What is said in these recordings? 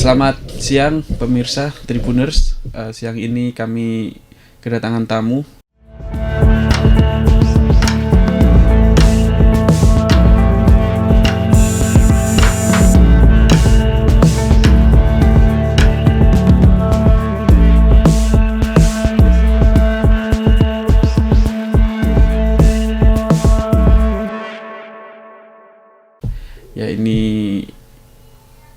Selamat siang pemirsa Tribuners. Siang ini kami kedatangan tamu. Ya, ini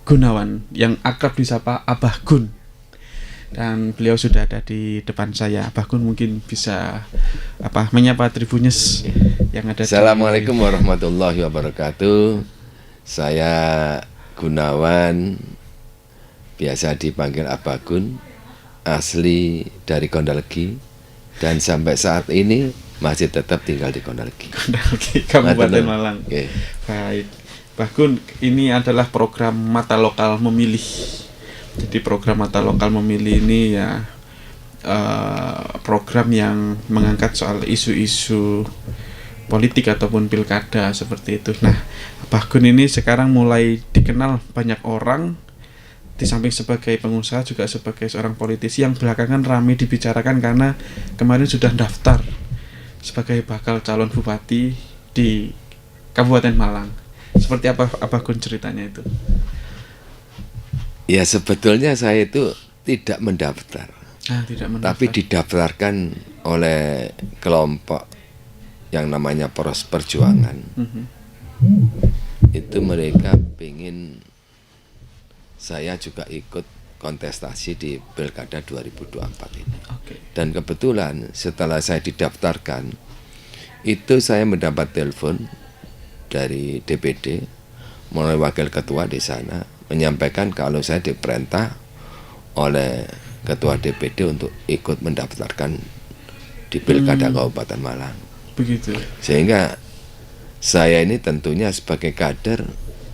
Gunawan yang akrab disapa Abah Gun, dan beliau sudah ada di depan saya. Abah Gun mungkin bisa menyapa Tribuners yang ada. Assalamualaikum warahmatullahi wabarakatuh. Saya Gunawan, biasa dipanggil Abah Gun, asli dari Kondalegi, dan sampai saat ini masih tetap tinggal di Kondalegi, Kabupaten Malang. Okay. Baik, Abah Gun, ini adalah program Mata Lokal Memilih. Jadi program Mata Lokal Memilih ini ya program yang mengangkat soal isu-isu politik ataupun pilkada seperti itu. Nah, Abah Gun ini sekarang mulai dikenal banyak orang, di samping sebagai pengusaha juga sebagai seorang politisi yang belakangan ramai dibicarakan karena kemarin sudah daftar sebagai bakal calon bupati di Kabupaten Malang. Seperti apa Abah Gun ceritanya itu? Ya, sebetulnya saya itu tidak mendaftar, tapi didaftarkan oleh kelompok yang namanya Poros Perjuangan. Itu mereka ingin saya juga ikut kontestasi di Pilkada 2024 ini. Dan kebetulan setelah saya didaftarkan, itu saya mendapat telepon dari DPD melalui wakil ketua di sana menyampaikan kalau saya diperintah oleh ketua DPD untuk ikut mendaftarkan di Pilkada Kabupaten Malang. Begitu. Sehingga saya ini tentunya sebagai kader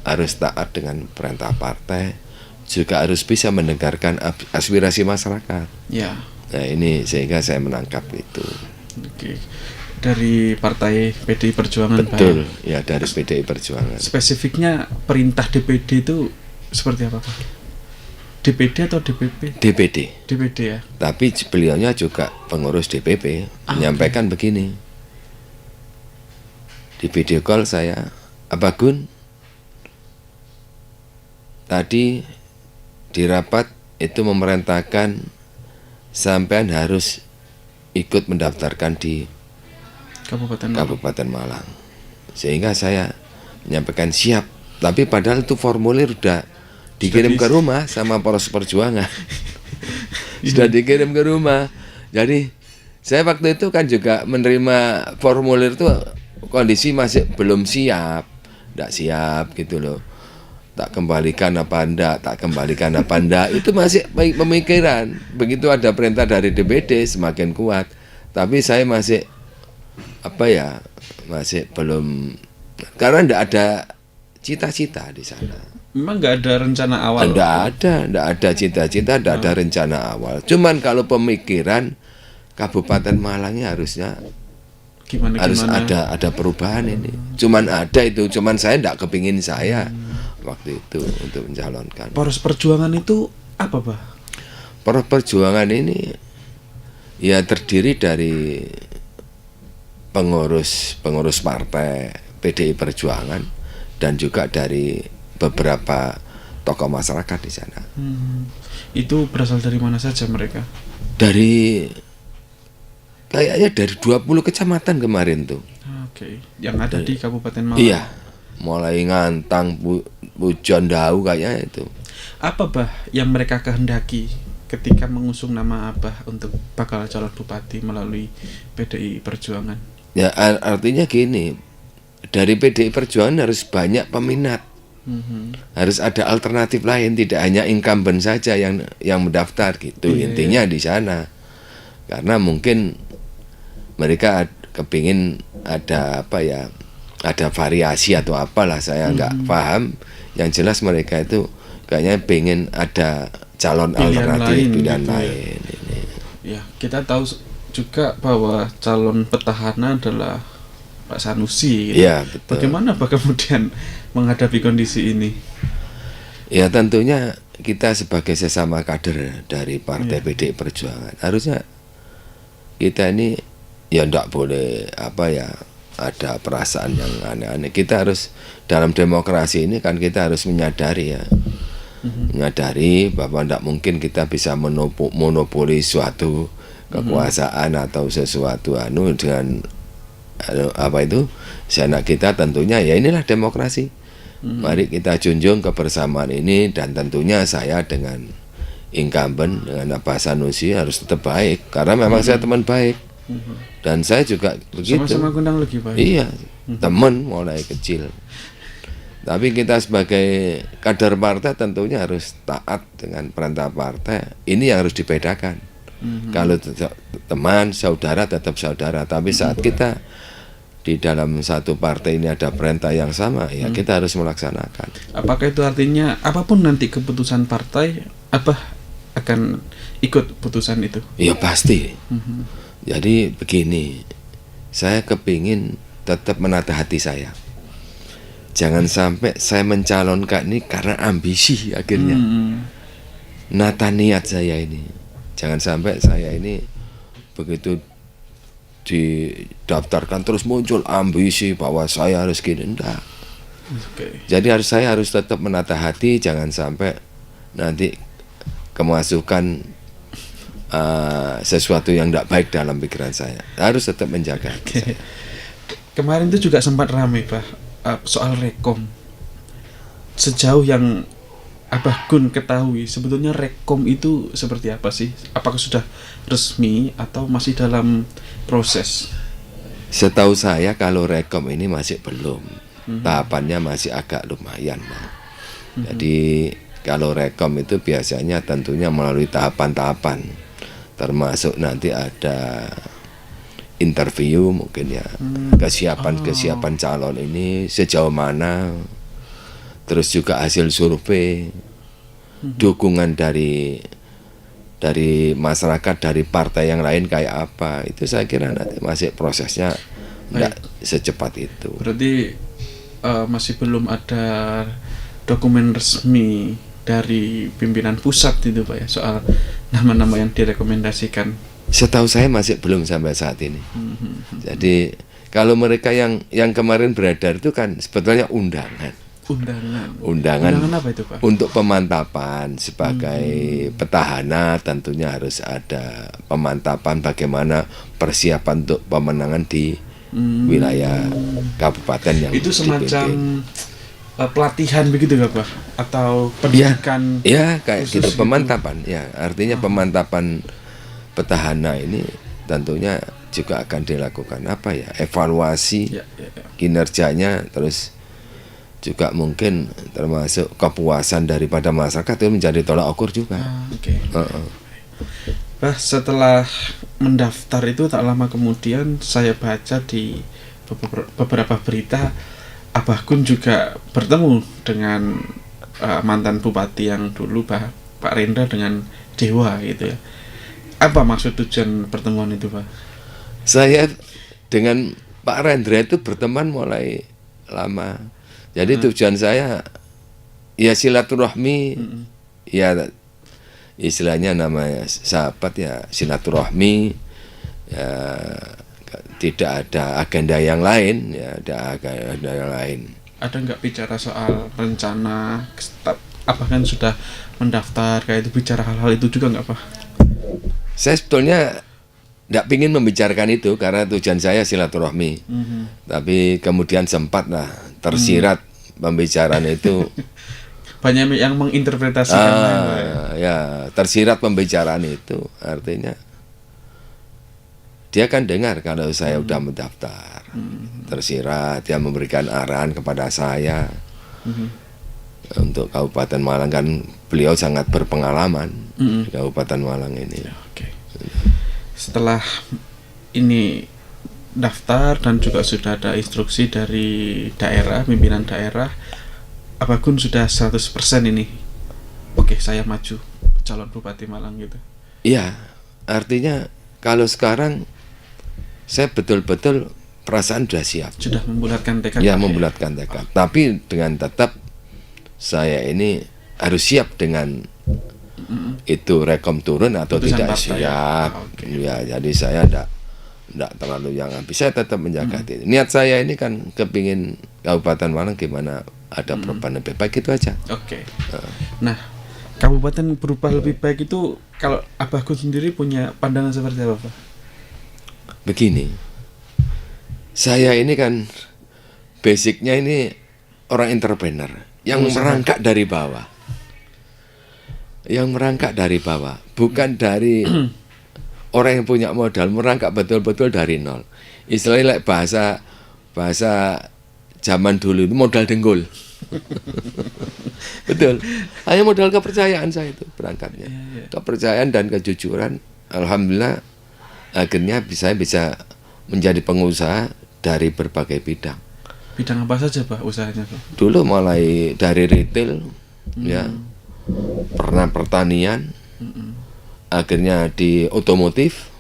harus taat dengan perintah partai, juga harus bisa mendengarkan aspirasi masyarakat. Ya. Nah, ini sehingga saya menangkap itu. Oke. Dari Partai PDI Perjuangan. Betul, Pak, ya dari PDI Perjuangan. Spesifiknya perintah DPD itu seperti apa, Pak? DPD atau DPP? DPD. DPD ya. Tapi beliaunya juga pengurus DPP, menyampaikan begini. Di video call saya, Abah Gun, tadi di rapat itu memerintahkan sampean harus ikut mendaftarkan di Kabupaten Malang. Sehingga saya menyampaikan siap, tapi padahal itu formulir udah dikirim ke rumah sama Poros Perjuangan. Sudah dikirim ke rumah. Jadi saya waktu itu kan juga menerima formulir itu kondisi masih belum siap, tidak siap gitu loh. Tak kembalikan apa enggak, itu masih baik pemikiran. Begitu ada perintah dari DPD semakin kuat. Tapi saya masih masih belum, karena enggak ada cita-cita di sana. Memang enggak ada rencana awal. Enggak ada cita-cita, enggak ada rencana awal. Cuman kalau pemikiran Kabupaten Malangnya harusnya harus ada perubahan ini. Cuman saya enggak kepingin saya waktu itu untuk mencalonkan. Poros Perjuangan itu apa, Pak? Poros Perjuangan ini ya terdiri dari pengurus partai PDI Perjuangan dan juga dari beberapa tokoh masyarakat di sana. Itu berasal dari mana saja mereka? Kayaknya dari 20 kecamatan kemarin tuh. Oke. Yang ada di Kabupaten Malang. Iya. Mulai Ngantang, Pujon, Dau kayaknya itu. Apa, Bah, yang mereka kehendaki ketika mengusung nama Abah untuk bakal calon bupati melalui PDI Perjuangan? Ya, artinya gini, dari PDI Perjuangan harus banyak peminat. Harus ada alternatif lain, tidak hanya incumbent saja yang mendaftar gitu. Intinya di sana. Karena mungkin mereka kepingin ada ada variasi atau apalah, saya nggak paham. Yang jelas mereka itu kayaknya pengen ada calon alternatif, pilihan lain. Ya, kita tahu juga bahwa calon petahana adalah Pak Sanusi gitu. Ya, betul. Bagaimana Pak kemudian menghadapi kondisi ini? Ya tentunya kita sebagai sesama kader dari Partai PDI Perjuangan, harusnya kita ini ya ndak boleh ada perasaan yang aneh-aneh. Kita harus, dalam demokrasi ini kan kita harus menyadari ya, menyadari bahwa ndak mungkin kita bisa monopoli suatu kekuasaan atau sesuatu dengan seenak kita. Tentunya ya inilah demokrasi. Mari kita junjung kebersamaan ini, dan tentunya saya dengan incumbent dengan Pak Sanusi harus tetap baik karena memang saya teman baik. Dan saya juga begitu. Sama-sama Gundang lagi Pak. Iya, teman mulai kecil. Tapi kita sebagai kader partai tentunya harus taat dengan perintah partai. Ini yang harus dibedakan. Kalau teman, saudara tetap saudara. Tapi saat kita di dalam satu partai ini ada perintah yang sama, ya kita harus melaksanakan. Apakah itu artinya apapun nanti keputusan partai, akan ikut putusan itu? Ya pasti. Jadi begini, saya kepingin tetap menata hati saya. Jangan sampai saya mencalonkan ini karena ambisi akhirnya. Nata niat saya ini. Jangan sampai saya ini begitu didaftarkan terus muncul ambisi bahwa saya harus gini, enggak. Jadi saya harus tetap menata hati, jangan sampai nanti kemasukan sesuatu yang tidak baik dalam pikiran saya. Harus tetap menjaga. Kemarin itu juga sempat ramai Pak, soal rekom. Sejauh yang Abah Gun ketahui, sebetulnya rekom itu seperti apa sih? Apakah sudah resmi atau masih dalam proses? Setahu saya kalau rekom ini masih belum. Tahapannya masih agak lumayan. Jadi kalau rekom itu biasanya tentunya melalui tahapan-tahapan. Termasuk nanti ada interview mungkin ya. Kesiapan calon ini sejauh mana. Terus juga hasil survei, dukungan dari masyarakat, dari partai yang lain kayak apa, itu saya kira nanti masih prosesnya tidak secepat itu. Berarti masih belum ada dokumen resmi dari pimpinan pusat itu Pak ya, soal nama-nama yang direkomendasikan. Setahu saya masih belum sampai saat ini. Jadi kalau mereka yang kemarin beredar itu kan sebetulnya undangan apa itu Pak? Untuk pemantapan sebagai petahana, tentunya harus ada pemantapan bagaimana persiapan untuk pemenangan di wilayah kabupaten yang itu semacam pelatihan begitu nggak Pak? Atau pendidikan? Ya kayak gitu, pemantapan ya, artinya pemantapan petahana ini tentunya juga akan dilakukan evaluasi kinerjanya, terus juga mungkin termasuk kepuasan daripada masyarakat itu menjadi tolak ukur juga. Bah, setelah mendaftar itu tak lama kemudian saya baca di beberapa berita Abah Gun juga bertemu dengan mantan bupati yang dulu Pak Rendra dengan Dewa gitu ya. Apa maksud tujuan pertemuan itu Pak? Saya dengan Pak Rendra itu berteman mulai lama. Jadi tujuan saya ya silaturahmi, ya istilahnya namanya sahabat ya silaturahmi, ya tidak ada agenda yang lain, ya ada agenda yang lain. Ada nggak bicara soal rencana, apa kan sudah mendaftar kayak itu, bicara hal-hal itu juga nggak Pak? Saya sebetulnya tidak ingin membicarakan itu karena tujuan saya silaturahmi. Tapi kemudian sempat tersirat pembicaraan itu. Banyak yang menginterpretasikan ya tersirat pembicaraan itu, artinya dia kan dengar kalau saya sudah mendaftar. Tersirat, dia memberikan arahan kepada saya. Untuk Kabupaten Malang kan beliau sangat berpengalaman di Kabupaten Malang ini. Setelah ini daftar dan juga sudah ada instruksi dari daerah, pimpinan daerah, Abah Gun sudah 100% ini, oke saya maju calon Bupati Malang gitu. Iya, artinya kalau sekarang saya betul-betul perasaan sudah siap. Sudah membulatkan tekad. Ya, membulatkan tekad. Tapi dengan tetap saya ini harus siap dengan itu rekom turun atau Putusan tidak partai. siap. Ya, jadi saya enggak terlalu yang habis. Saya tetap menjaga itu. Niat saya ini kan kepingin Kabupaten Malang gimana ada perubahan lebih baik, itu aja. Oke. Nah, kabupaten berubah lebih baik itu kalau Abah Gun sendiri punya pandangan seperti apa, Pak? Begini, saya ini kan basicnya ini orang entrepreneur yang merangkak dari bawah. Yang merangkak dari bawah, bukan dari orang yang punya modal, merangkak betul-betul dari nol. Istilahnya like bahasa zaman dulu itu modal dengkul. Betul. Hanya modal kepercayaan saya itu berangkatnya. Kepercayaan dan kejujuran. Alhamdulillah akhirnya bisa menjadi pengusaha dari berbagai bidang. Bidang apa saja, Pak, usahanya, Pak? Dulu mulai dari retail, ya, pernah pertanian, akhirnya di otomotif,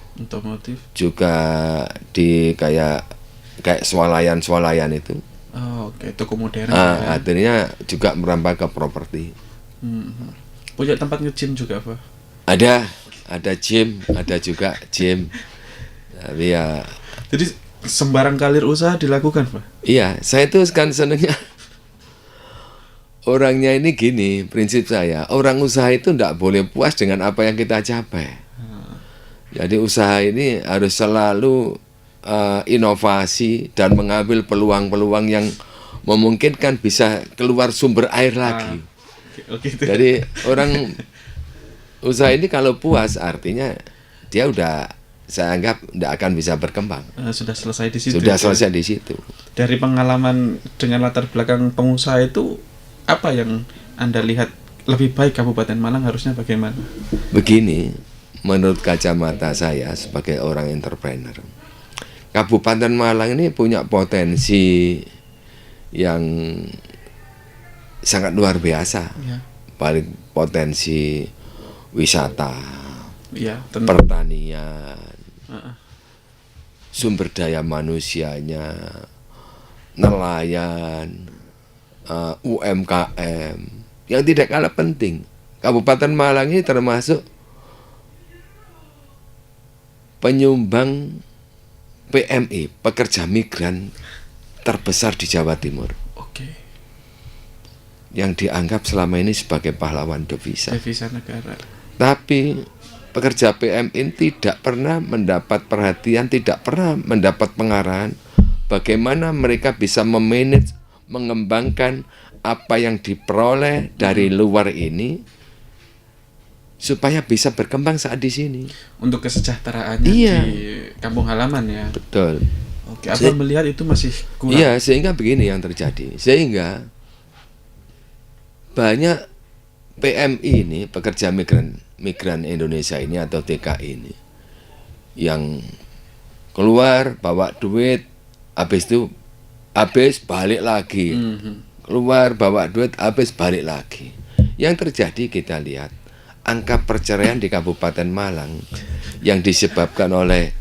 juga di kayak swalayan itu. Oh, oke, toko modern. Akhirnya juga merambah ke properti. Punya tempat nge-gym juga, Pak? Ada gym, ada juga gym. Tapi ya. Jadi sembarang kalir usaha dilakukan, Pak? Iya, saya itu kan senengnya. Orangnya ini gini, prinsip saya, orang usaha itu tidak boleh puas dengan apa yang kita capai. Jadi usaha ini harus selalu inovasi dan mengambil peluang-peluang yang memungkinkan bisa keluar sumber air lagi. Gitu. Jadi orang usaha ini kalau puas artinya dia saya anggap tidak akan bisa berkembang. Sudah selesai di situ. Sudah selesai di situ. Dari pengalaman dengan latar belakang pengusaha itu, apa yang Anda lihat lebih baik Kabupaten Malang harusnya bagaimana? Begini, menurut kacamata saya sebagai orang entrepreneur, Kabupaten Malang ini punya potensi yang sangat luar biasa. Ya. Paling potensi wisata, ya, pertanian, sumber daya manusianya, nelayan, UMKM, yang tidak kalah penting. Kabupaten Malang ini termasuk penyumbang PMI, pekerja migran terbesar di Jawa Timur. Oke. Yang dianggap selama ini sebagai pahlawan devisa negara. Tapi pekerja PMI tidak pernah mendapat perhatian, tidak pernah mendapat pengarahan bagaimana mereka bisa memanage, mengembangkan apa yang diperoleh dari luar ini supaya bisa berkembang saat di sini. Untuk kesejahteraannya di kampung halaman ya. Betul. Oke, Abang melihat itu masih kurang. Iya, sehingga begini yang terjadi. Sehingga banyak PMI ini, pekerja migran Indonesia ini atau TKI ini, yang keluar bawa duit, habis balik lagi. Keluar bawa duit, habis balik lagi. Yang terjadi kita lihat angka perceraian di Kabupaten Malang yang disebabkan oleh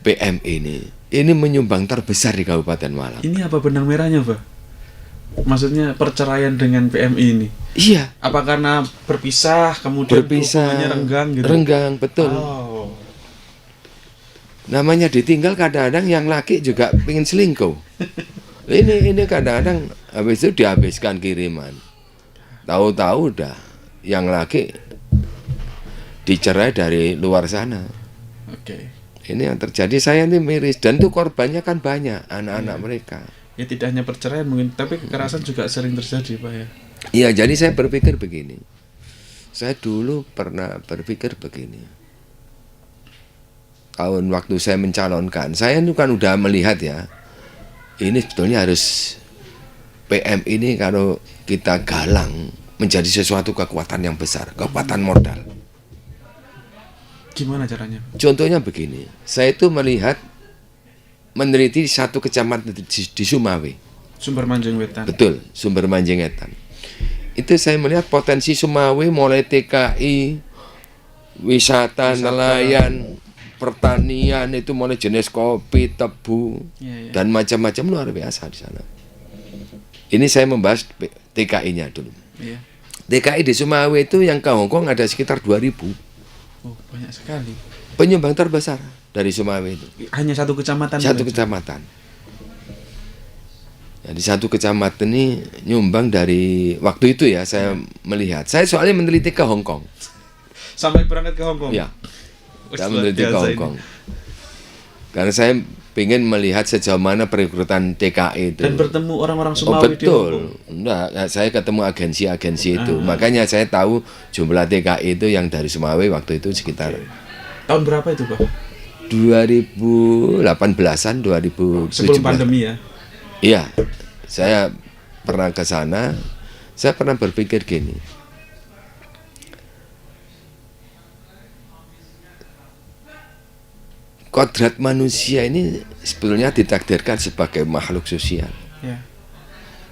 PM ini menyumbang terbesar di Kabupaten Malang. Ini apa benang merahnya, Pak? Maksudnya perceraian dengan PMI ini? Iya. Apa karena berpisah kemudian hubungannya renggang gitu? Renggang, betul. Namanya ditinggal kadang-kadang yang laki juga pengen selingkuh. Ini kadang-kadang habis itu dihabiskan kiriman. Tahu-tahu udah yang laki dicerai dari luar sana. Oke. Ini yang terjadi, saya ini miris, dan itu korbannya kan banyak anak-anak mereka. Ya tidak hanya perceraian mungkin, tapi kekerasan juga sering terjadi, Pak ya. Iya, jadi saya berpikir begini. Saya dulu pernah berpikir begini. Tahun waktu saya mencalonkan, saya itu kan udah melihat ya. Ini sebetulnya harus PM ini kalau kita galang menjadi sesuatu kekuatan yang besar, kekuatan modal. Gimana caranya? Contohnya begini, saya itu melihat meneliti satu kecamatan di Sumawe. Sumber Manjing Wetan. Betul, Sumber Manjing Wetan. Itu saya melihat potensi Sumawe mulai TKI, wisata, nelayan, pertanian, itu mulai jenis kopi, tebu, dan macam-macam luar biasa di sana. Ini saya membahas TKI-nya dulu. TKI di Sumawe itu yang ke Hongkong ada sekitar 2.000. Oh, banyak sekali. Penyumbang terbesar dari Sumawe itu. Hanya satu kecamatan. Satu kecamatan. Jadi satu kecamatan ini nyumbang dari waktu itu ya saya melihat. Saya soalnya meneliti ke Hongkong. Sampai berangkat ke Hongkong. Ya. Saya meneliti ke Hongkong. Karena saya ingin melihat sejauh mana perekrutan TKI itu. Dan bertemu orang-orang Sumawe betul. Di Hongkong. Enggak, saya ketemu agensi-agensi itu. Makanya saya tahu jumlah TKI itu yang dari Sumawe waktu itu sekitar. Tahun berapa itu, Pak? 2018-an, 2017. Sebelum pandemi ya. Iya. Saya pernah ke sana. Saya pernah berpikir gini. Kodrat manusia ini sebetulnya ditakdirkan sebagai makhluk sosial. Ya.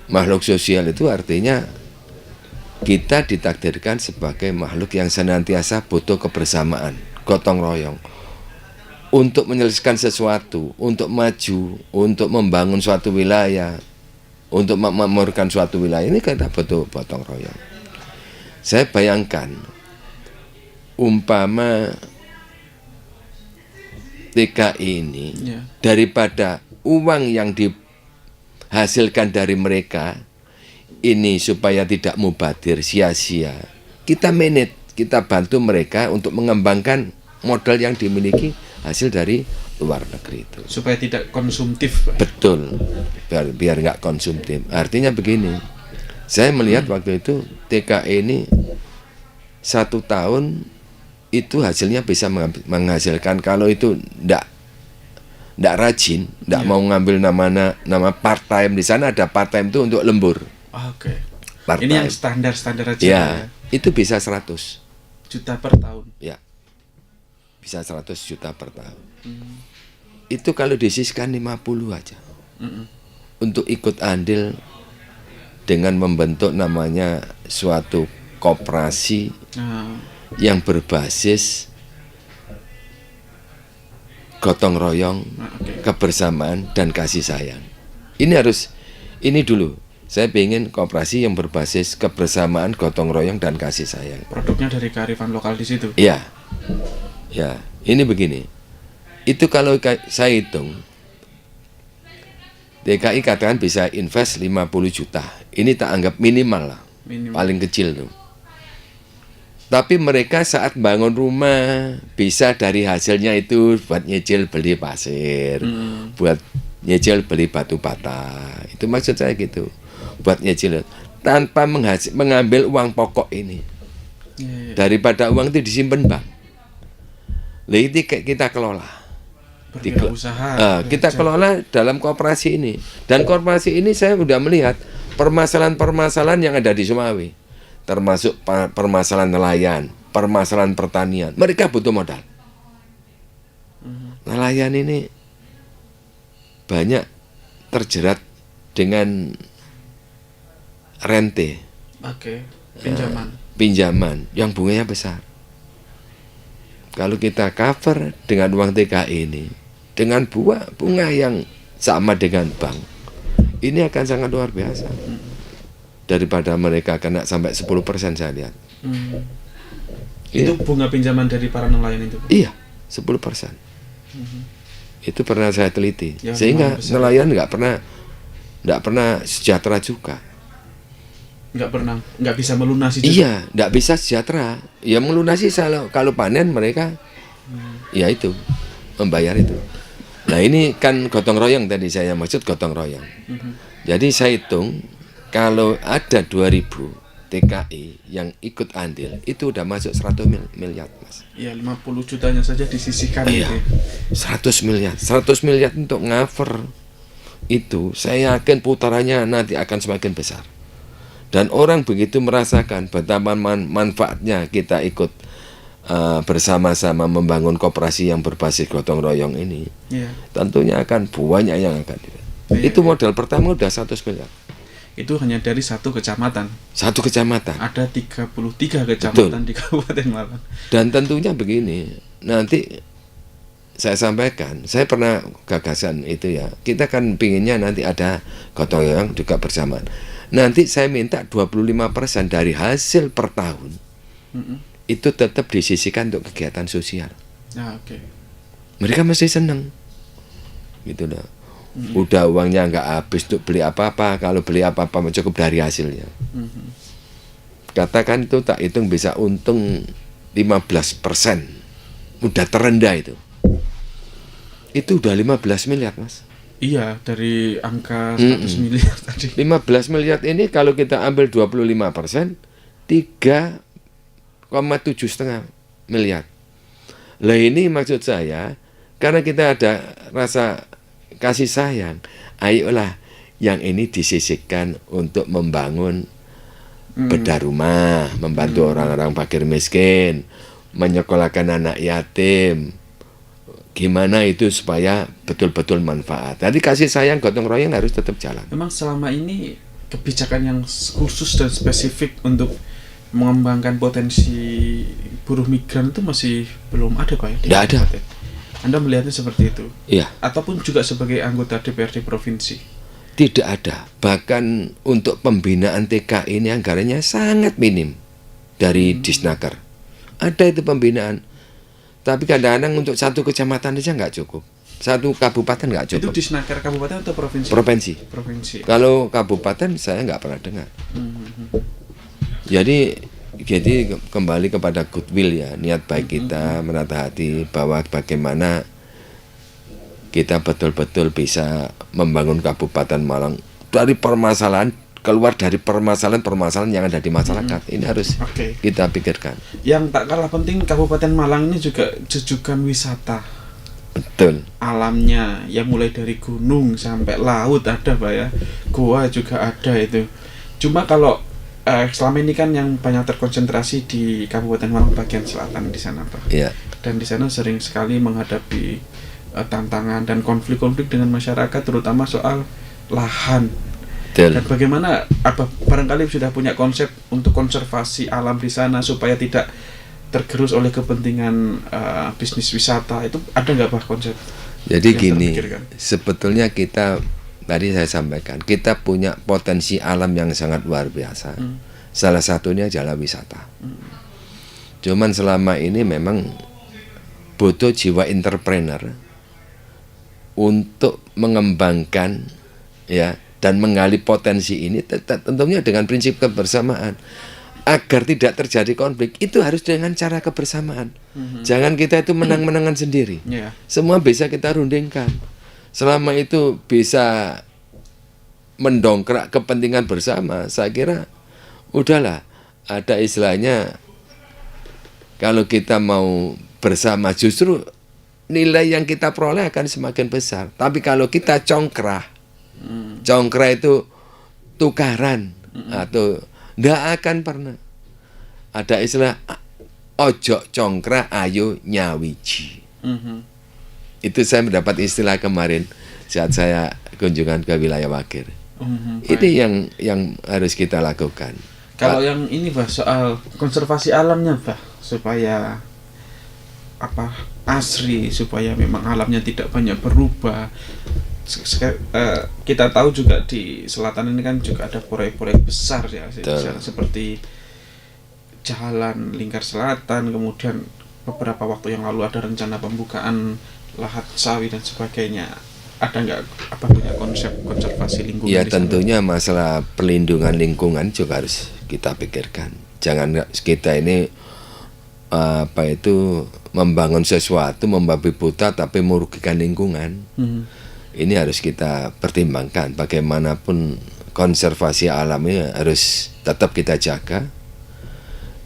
Makhluk sosial itu artinya kita ditakdirkan sebagai makhluk yang senantiasa butuh kebersamaan, gotong royong. Untuk menyelesaikan sesuatu, untuk maju, untuk membangun suatu wilayah, untuk memakmurkan suatu wilayah, ini kita butuh gotong royong. Saya bayangkan, umpama TKI ini daripada uang yang dihasilkan dari mereka ini supaya tidak mubadir sia-sia, kita manage, kita bantu mereka untuk mengembangkan modal yang dimiliki hasil dari luar negeri itu supaya tidak konsumtif, Pak. Betul, biar nggak konsumtif. Artinya begini, saya melihat waktu itu TKI ini 1 tahun itu hasilnya bisa menghasilkan, kalau itu ndak rajin, ndak mau ngambil nama part time. Di sana ada part time itu untuk lembur. Oke. Ini yang standar aja. Ya, itu bisa 100 juta per tahun. Ya, bisa 100 juta per tahun. Itu kalau disisihkan 50 aja untuk ikut andil dengan membentuk namanya suatu koperasi yang berbasis gotong royong, kebersamaan dan kasih sayang. Ini dulu. Saya ingin koperasi yang berbasis kebersamaan, gotong royong dan kasih sayang. Produknya dari kearifan lokal di situ. Iya. Ya, ini begini. Itu kalau saya hitung, DKI katakan bisa invest 50 juta. Ini tak anggap minimal lah. Paling kecil tuh. Tapi mereka saat bangun rumah bisa dari hasilnya itu buat nyicil beli pasir, buat nyicil beli batu bata. Itu maksud saya gitu. Buat nyicil tanpa mengambil uang pokok ini. Daripada uang itu disimpan bank. Itu kita kelola. Kita kelola dalam koperasi ini. Dan koperasi ini saya sudah melihat permasalahan-permasalahan yang ada di Sumawe. Termasuk permasalahan nelayan, permasalahan pertanian. Mereka butuh modal. Nelayan ini banyak terjerat dengan rente. Pinjaman yang bunganya besar. Kalau kita cover dengan uang TKI ini, dengan bunga yang sama dengan bank, ini akan sangat luar biasa. Daripada mereka kena sampai 10% saya lihat. Itu bunga pinjaman dari para nelayan itu? Iya, 10%. Itu pernah saya teliti. Sehingga nelayan nggak pernah sejahtera juga. Nggak bisa melunasi juga. Iya, nggak bisa sejahtera. Ya melunasi kalau panen mereka, ya itu membayar itu. Nah ini kan gotong royong tadi saya maksud gotong royong. Jadi saya hitung kalau ada 2.000 TKI yang ikut andil, itu udah masuk 100 miliar, Mas. Iya, 50 jutanya saja disisihkan. Iya, 100 miliar. 100 miliar untuk cover itu, saya yakin putarannya nanti akan semakin besar. Dan orang begitu merasakan betapa manfaatnya kita ikut bersama-sama membangun koperasi yang berbasis gotong royong ini. Tentunya akan banyak yang akan. Itu modal pertama udah 100 miliar. Itu hanya dari satu kecamatan. Satu kecamatan. Ada 33 kecamatan. Betul. Di Kabupaten Malang. Dan tentunya begini, nanti saya sampaikan, saya pernah gagasan itu ya. Kita kan pinginnya nanti ada gotong royong juga bersamaan. Nanti saya minta 25% dari hasil per tahun itu tetap disisihkan untuk kegiatan sosial. Mereka masih senang, gitu loh. Udah uangnya nggak habis untuk beli apa-apa. Kalau beli apa-apa cukup dari hasilnya. Katakan itu tak hitung bisa untung 15%. Udah terendah itu. Itu udah 15 miliar, Mas. Iya, dari angka 100 miliar tadi. 15 miliar ini kalau kita ambil 25%, 3,7,5 miliar. Lah ini maksud saya, karena kita ada rasa kasih sayang, ayolah yang ini disisihkan untuk membangun bedah rumah, membantu orang-orang fakir miskin, menyekolahkan anak yatim. Gimana itu supaya betul-betul manfaat. Jadi kasih sayang gotong royong harus tetap jalan. Memang selama ini kebijakan yang khusus dan spesifik untuk mengembangkan potensi buruh migran itu masih belum ada, Pak ya? Tidak ada. Anda melihatnya seperti itu? Iya. Ataupun juga sebagai anggota DPRD provinsi? Tidak ada. Bahkan untuk pembinaan TK ini anggarannya sangat minim dari Disnaker. Ada itu pembinaan. Tapi kadang-kadang untuk satu kecamatan aja nggak cukup. Satu kabupaten nggak cukup. Itu Disnaker kabupaten atau provinsi? Provinsi. Kalau kabupaten saya nggak pernah dengar. Jadi kembali kepada goodwill ya, niat baik kita, menata hati bahwa bagaimana kita betul-betul bisa membangun Kabupaten Malang dari permasalahan, keluar dari permasalahan yang ada di masyarakat. Ini harus kita pikirkan. Yang tak kalah penting, Kabupaten Malang ini juga jujukan wisata. Betul. Alamnya yang mulai dari gunung sampai laut ada, Pak ya. Goa juga ada itu. Cuma kalau selama ini kan yang banyak terkonsentrasi di Kabupaten Malang bagian selatan di sana, Pak. Iya. Dan di sana sering sekali menghadapi tantangan dan konflik-konflik dengan masyarakat, terutama soal lahan. Betul. Dan bagaimana, barangkali sudah punya konsep untuk konservasi alam di sana supaya tidak tergerus oleh kepentingan bisnis wisata, itu ada nggak Pak konsep? Jadi gini, sebetulnya kita tadi saya sampaikan, kita punya potensi alam yang sangat luar biasa. Salah satunya adalah wisata. Cuman selama ini memang butuh jiwa entrepreneur untuk mengembangkan ya dan menggali potensi ini, tentunya dengan prinsip kebersamaan. Agar tidak terjadi konflik, itu harus dengan cara kebersamaan. Jangan kita itu menang-menangan sendiri. Semua bisa kita rundingkan. Selama itu bisa mendongkrak kepentingan bersama, saya kira udahlah. Ada istilahnya, kalau kita mau bersama justru nilai yang kita peroleh akan semakin besar. Tapi kalau kita congkrah itu tukaran atau nggak akan pernah. Ada istilah ojo congkrah ayo nyawiji. Itu saya mendapat istilah kemarin saat saya kunjungan ke wilayah Wakir. Ini yang harus kita lakukan. Kalau yang ini Pak, soal konservasi alamnya Pak, supaya asri, supaya memang alamnya tidak banyak berubah. Kita tahu juga di selatan ini kan juga ada proyek-proyek besar ya, seperti Jalan Lingkar Selatan, kemudian beberapa waktu yang lalu ada rencana pembukaan lahan sawit dan sebagainya. Ada nggak punya konsep konservasi lingkungan? Ya tentunya masalah perlindungan lingkungan juga harus kita pikirkan. Jangan kita ini membangun sesuatu membabi buta tapi merugikan lingkungan. Ini harus kita pertimbangkan. Bagaimanapun konservasi alamnya harus tetap kita jaga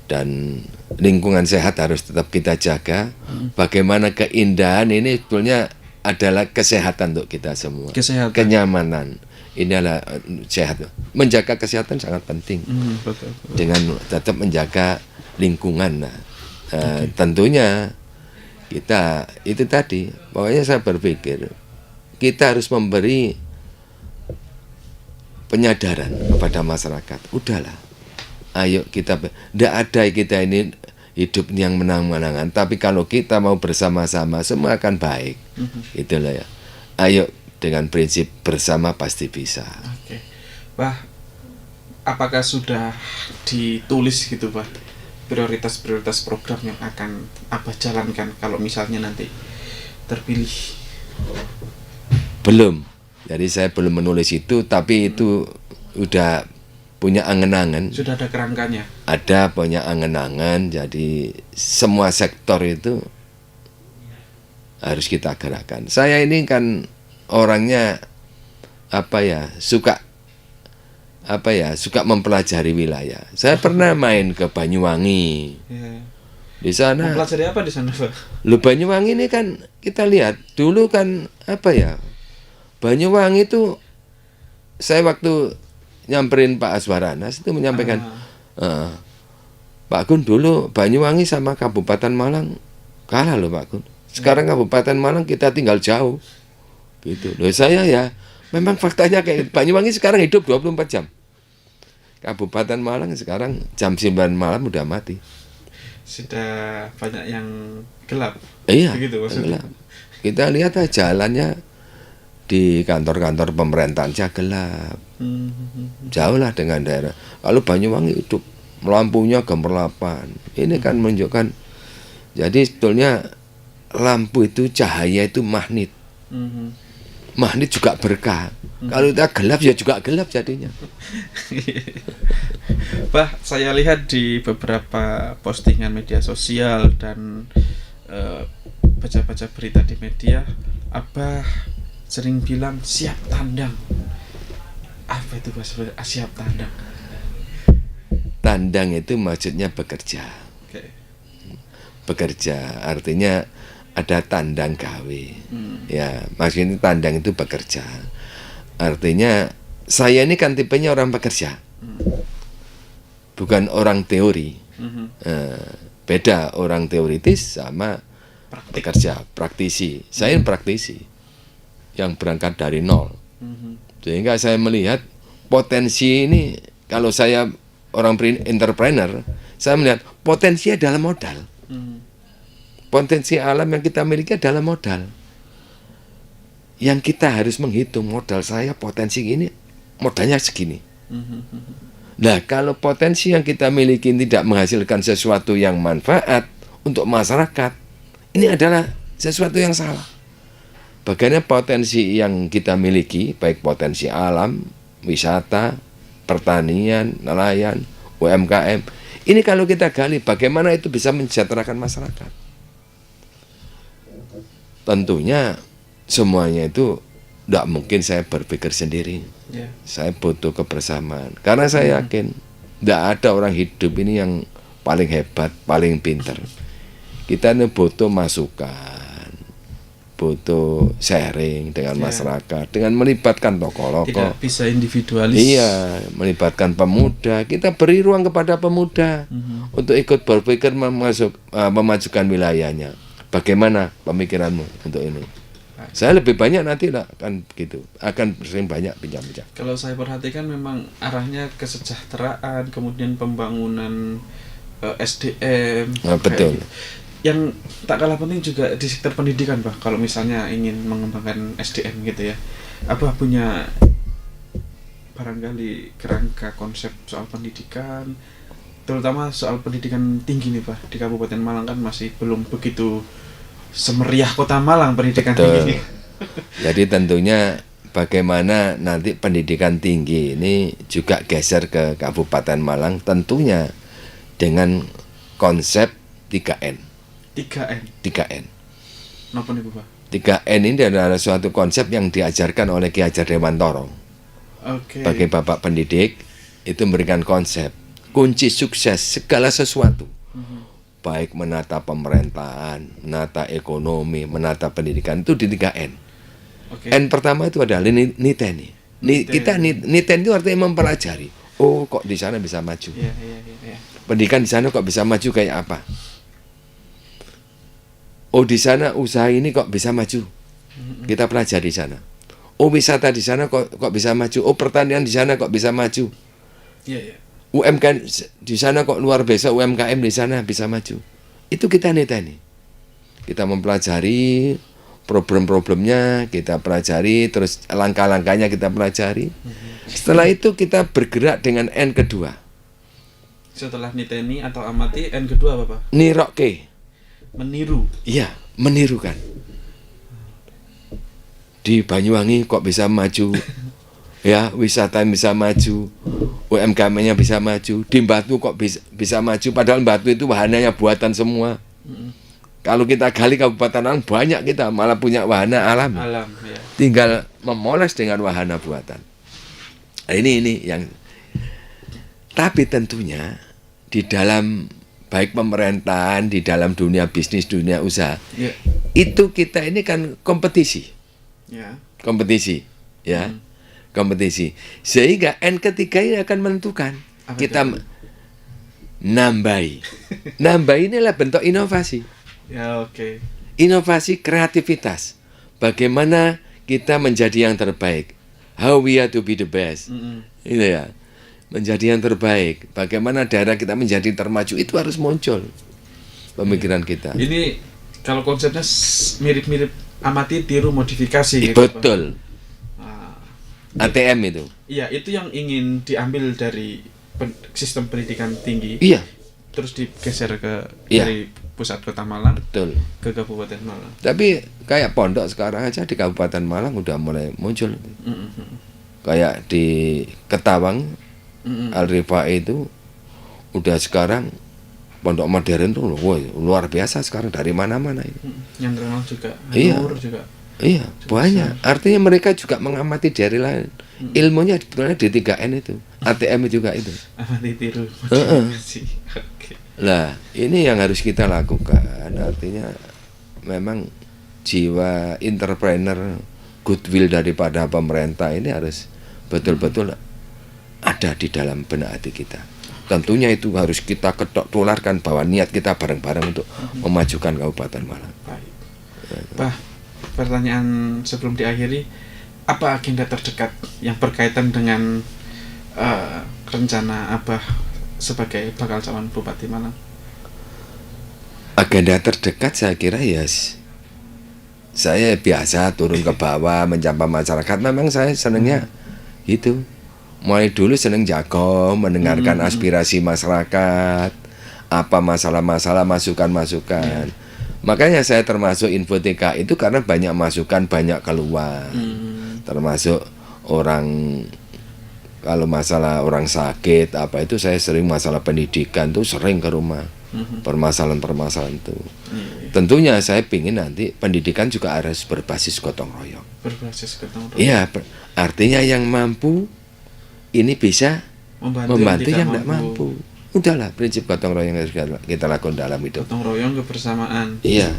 dan lingkungan sehat harus tetap kita jaga. Bagaimana keindahan ini sebetulnya adalah kesehatan untuk kita semua. Kenyamanan ini adalah sehat. Menjaga kesehatan sangat penting. Betul. Dengan tetap menjaga lingkungan. Tentunya kita itu tadi, pokoknya saya berpikir kita harus memberi penyadaran kepada masyarakat. Udahlah, ayo kita, tidak ada kita ini hidup yang menang-menangan. Tapi kalau kita mau bersama-sama, semua akan baik. Itulah ya. Ayo dengan prinsip bersama pasti bisa. Wah, apakah sudah ditulis gitu Pak prioritas-prioritas program yang akan Abah jalankan kalau misalnya nanti terpilih? Belum. Jadi saya belum menulis itu, tapi itu udah punya angen-angen. Sudah ada kerangkanya? Ada punya angen-angen, jadi semua sektor itu harus kita gerakkan. Saya ini kan orangnya suka mempelajari wilayah. Saya pernah main ke Banyuwangi. Ya. Di sana. Mempelajari apa di sana, Pak? Lu Banyuwangi ini kan kita lihat dulu kan Banyuwangi itu saya waktu nyamperin Pak Aswaranas itu menyampaikan Pak Gun, dulu Banyuwangi sama Kabupaten Malang kalah loh Pak Gun. Sekarang Kabupaten Malang kita tinggal jauh. Gitu. Loh saya ya memang faktanya kayak Banyuwangi sekarang hidup 24 jam. Kabupaten Malang sekarang jam 9 malam udah mati. Sudah banyak yang gelap. Iya, begitu maksudnya. gelap. Kita lihat aja jalannya di kantor-kantor pemerintahan aja gelap. Jauh lah dengan daerah. Kalau Banyuwangi hidup, lampunya gemerlapan. Ini kan menunjukkan, jadi sebetulnya lampu itu, cahaya itu magnet. Magnet juga berkah. Kalau kita gelap ya juga gelap jadinya. Bah, saya lihat di beberapa postingan media sosial dan baca-baca berita di media, Abah sering bilang siap tandang. Apa itu Pak sebenarnya siap tandang? Tandang itu maksudnya bekerja. Okay. Bekerja artinya ada tandang gawe. Ya, maksudnya tandang itu bekerja. Artinya saya ini kan tipenya orang bekerja. Bukan orang teori. Beda orang teoritis sama bekerja, praktisi. Saya praktisi yang berangkat dari nol. Sehingga saya melihat potensi ini, kalau saya orang entrepreneur, saya melihat potensi adalah modal. Potensi alam yang kita miliki adalah modal. Yang kita harus menghitung modal saya potensi ini, modalnya segini. Nah, kalau potensi yang kita miliki tidak menghasilkan sesuatu yang manfaat untuk masyarakat, ini adalah sesuatu yang salah. Bagaimana potensi yang kita miliki, baik potensi alam, wisata, pertanian, nelayan, UMKM, ini kalau kita gali, bagaimana itu bisa mensejahterakan masyarakat? Tentunya semuanya itu tidak mungkin saya berpikir sendiri. Saya butuh kebersamaan. Karena saya yakin tidak ada orang hidup ini yang paling hebat, paling pintar. Kita ini butuh masukan, butuh sharing dengan masyarakat, dengan melibatkan tokoh-tokoh. Tidak bisa individualis. Iya, melibatkan pemuda. Kita beri ruang kepada pemuda untuk ikut berpikir memajukan wilayahnya. Bagaimana pemikiranmu untuk ini? Saya lebih banyak nanti lah kan begitu, akan sering banyak bincang-bincang. Kalau saya perhatikan memang arahnya kesejahteraan, kemudian pembangunan SDM. Betul. Yang tak kalah penting juga di sektor pendidikan, Pak. Kalau misalnya ingin mengembangkan SDM gitu ya, Abah punya barangkali kerangka konsep soal pendidikan, terutama soal pendidikan tinggi nih, Pak. Di Kabupaten Malang kan masih belum begitu semeriah Kota Malang pendidikan tinggi. Jadi tentunya bagaimana nanti pendidikan tinggi ini juga geser ke Kabupaten Malang, tentunya dengan konsep 3N. 3N. Napa niku, Pak? 3N ini adalah suatu konsep yang diajarkan oleh Ki Hajar Dewantara. Bagi Bapak pendidik itu memberikan konsep kunci sukses segala sesuatu. Baik menata pemerintahan, menata ekonomi, menata pendidikan itu di 3N. N pertama itu adalah niteni. Kita niten itu artinya mempelajari. Oh, kok di sana bisa maju. Pendidikan di sana kok bisa maju kayak apa? Oh, di sana usaha ini kok bisa maju. Kita pelajari di sana. Oh, wisata di sana kok bisa maju. Oh, pertanian di sana kok bisa maju. UMKM di sana kok luar biasa, UMKM di sana bisa maju. Itu kita niteni. Kita mempelajari, problem-problemnya kita pelajari, terus langkah-langkahnya kita pelajari. Setelah itu kita bergerak dengan N kedua. Setelah niteni atau amati, N kedua apa Pak? Niroke. Meniru. Iya, menirukan. Di Banyuwangi kok bisa maju, ya wisata bisa maju, UMKM-nya bisa maju. Di Batu kok bisa maju, padahal Batu itu wahananya buatan semua. Kalau kita gali Kabupaten Malang banyak, kita malah punya wahana alam. Alam, ya. Tinggal memoles dengan wahana buatan. Nah, ini yang. Tapi tentunya di dalam baik pemerintahan, di dalam dunia bisnis, dunia usaha, Ya. itu kita ini kan kompetisi. Ya. Kompetisi, ya. Kompetisi. Sehingga N ketiga ini akan menentukan. Apa Kita itu? nambahi. Nambahi ini adalah bentuk inovasi. Ya, oke. Inovasi, kreativitas. Bagaimana kita menjadi yang terbaik. How we are to be the best. Itu ya. Menjadi yang terbaik. Bagaimana daerah kita menjadi termaju, itu harus muncul pemikiran kita. Ini kalau konsepnya mirip-mirip amati tiru modifikasi gitu, Betul. Pak. ATM itu. Iya, itu yang ingin diambil dari sistem pendidikan tinggi. Iya, Terus digeser ke Iya. dari pusat kota Malang betul. ke Kabupaten Malang. Tapi kayak pondok sekarang aja di Kabupaten Malang udah mulai muncul. Kayak di Ketawang, Al-Rifai itu udah sekarang pondok modern tuh luar biasa sekarang, dari mana-mana itu. Yang terkenal juga, Iya. Nur juga. Iya, banyak. Artinya mereka juga mengamati dari lain. Ilmunya sebetulnya di 3N itu. ATM juga itu. Amati tiru modifikasi. Oke. Lah, ini yang harus kita lakukan. Artinya memang jiwa entrepreneur, goodwill daripada pemerintah ini harus betul-betul ada di dalam benak hati kita. Tentunya itu harus kita ketok tularkan bahwa niat kita bareng-bareng untuk memajukan Kabupaten Malang. Baik. Pak, pertanyaan sebelum diakhiri, apa agenda terdekat yang berkaitan dengan rencana Abah sebagai bakal calon Bupati Malang? Agenda terdekat saya kira saya biasa turun ke bawah menyapa masyarakat. Memang saya senangnya gitu. Mulai dulu seneng jago mendengarkan aspirasi masyarakat, apa masalah-masalah, masukan-masukan. Makanya saya termasuk Infoteka itu karena banyak masukan, banyak keluhan. Termasuk orang, kalau masalah orang sakit apa itu saya sering, masalah pendidikan tuh sering ke rumah. Permasalahan-permasalahan itu. Tentunya saya pingin nanti pendidikan juga harus berbasis gotong royong. Berbasis gotong royong. Iya, artinya yang mampu ini bisa membantu yang tidak mampu. Udahlah, prinsip gotong royong yang harus kita lakukan dalam hidup. Gotong royong, kebersamaan. Iya,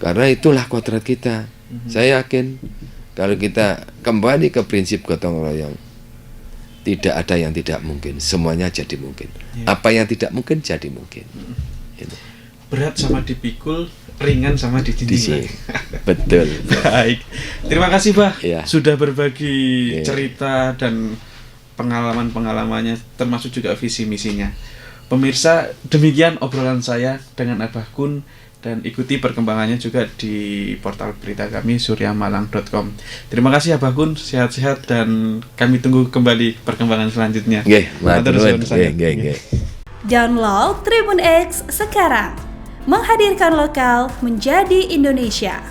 karena itulah kodrat kita. Saya yakin kalau kita kembali ke prinsip gotong royong, tidak ada yang tidak mungkin, semuanya jadi mungkin. Apa yang tidak mungkin jadi mungkin. Gitu. Berat sama dipikul, ringan sama ditindih. Betul. Baik, terima kasih Pak Ya. sudah berbagi Ya. cerita dan pengalaman-pengalamannya, termasuk juga visi misinya. Pemirsa, demikian obrolan saya dengan Abah Kun, dan ikuti perkembangannya juga di portal berita kami suryamalang.com. Terima kasih Abah Kun, sehat-sehat, dan kami tunggu kembali perkembangan selanjutnya. Nggih, matur nuwun. saya. Nggih. Download Tribun X sekarang. Menghadirkan lokal menjadi Indonesia.